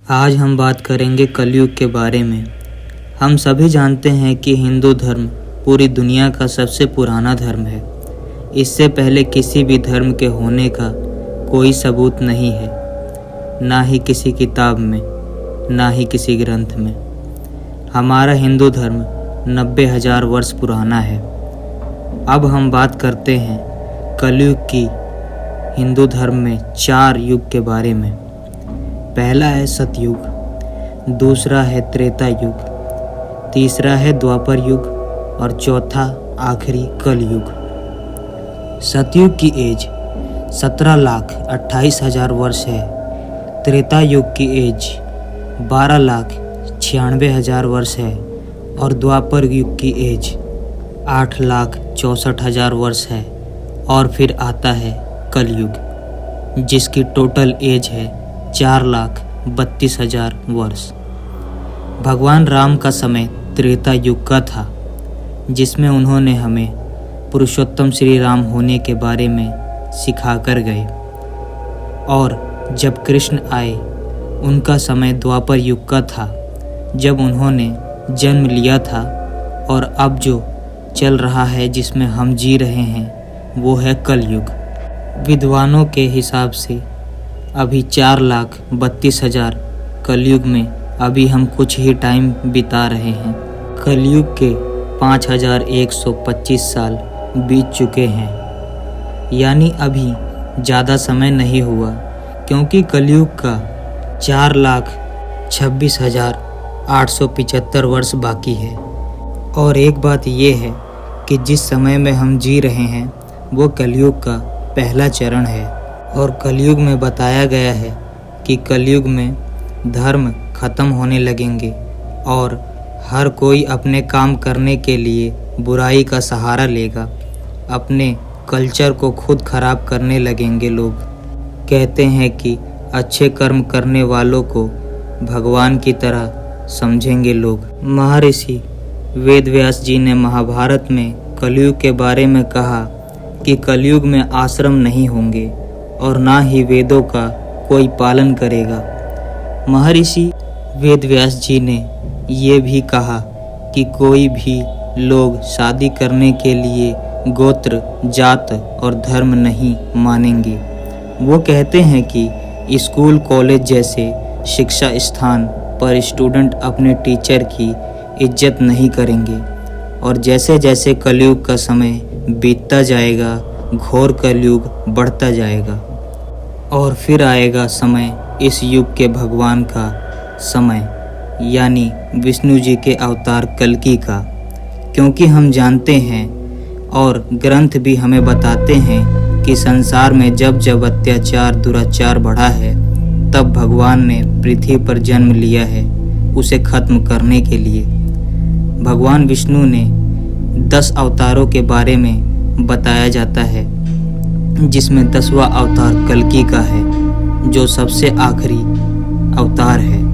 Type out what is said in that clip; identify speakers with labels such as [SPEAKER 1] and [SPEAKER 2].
[SPEAKER 1] आज हम बात करेंगे कलयुग के बारे में। हम सभी जानते हैं कि हिंदू धर्म पूरी दुनिया का सबसे पुराना धर्म है। इससे पहले किसी भी धर्म के होने का कोई सबूत नहीं है, ना ही किसी किताब में, ना ही किसी ग्रंथ में। हमारा हिंदू धर्म 90,000 वर्ष पुराना है। अब हम बात करते हैं कलयुग की हिंदू धर्म में 4 युग के बारे में। पहला है सतयुग, दूसरा है त्रेता युग, तीसरा है द्वापर युग और चौथा आखिरी कलयुग। सतयुग की एज 17,28,000 वर्ष है। त्रेता युग की एज 12,96,000 वर्ष है और द्वापर युग की एज 8,64,000 वर्ष है। और फिर आता है कलयुग, जिसकी टोटल एज है 4,32,000 वर्ष। भगवान राम का समय त्रेता युग का था, जिसमें उन्होंने हमें पुरुषोत्तम श्री राम होने के बारे में सिखा कर गए। और जब कृष्ण आए, उनका समय द्वापर युग का था, जब उन्होंने जन्म लिया था। और अब जो चल रहा है, जिसमें हम जी रहे हैं, वो है कलयुग। विद्वानों के हिसाब से अभी 4,32,000 कलयुग में अभी हम कुछ ही टाइम बिता रहे हैं। कलयुग के 5,125 साल बीत चुके हैं, यानी अभी ज़्यादा समय नहीं हुआ, क्योंकि कलयुग का 4,26,875 वर्ष बाकी है। और एक बात ये है कि जिस समय में हम जी रहे हैं, वो कलयुग का पहला चरण है। और कलयुग में बताया गया है कि कलयुग में धर्म खत्म होने लगेंगे और हर कोई अपने काम करने के लिए बुराई का सहारा लेगा। अपने कल्चर को खुद खराब करने लगेंगे लोग। कहते हैं कि अच्छे कर्म करने वालों को भगवान की तरह समझेंगे लोग। महर्षि वेदव्यास जी ने महाभारत में कलयुग के बारे में कहा कि कलयुग में आश्रम नहीं होंगे और ना ही वेदों का कोई पालन करेगा। महर्षि वेदव्यास जी ने ये भी कहा कि कोई भी लोग शादी करने के लिए गोत्र, जात और धर्म नहीं मानेंगे। वो कहते हैं कि स्कूल, कॉलेज जैसे शिक्षा स्थान पर स्टूडेंट अपने टीचर की इज्जत नहीं करेंगे। और जैसे जैसे कलयुग का समय बीतता जाएगा, घोर कलयुग बढ़ता जाएगा। और फिर आएगा समय इस युग के भगवान का समय, यानी विष्णु जी के अवतार कल्कि का। क्योंकि हम जानते हैं और ग्रंथ भी हमें बताते हैं कि संसार में जब जब अत्याचार, दुराचार बढ़ा है, तब भगवान ने पृथ्वी पर जन्म लिया है उसे खत्म करने के लिए। भगवान विष्णु ने 10 अवतारों के बारे में बताया जाता है, जिसमें 10वां अवतार कल्कि का है, जो सबसे आखिरी अवतार है।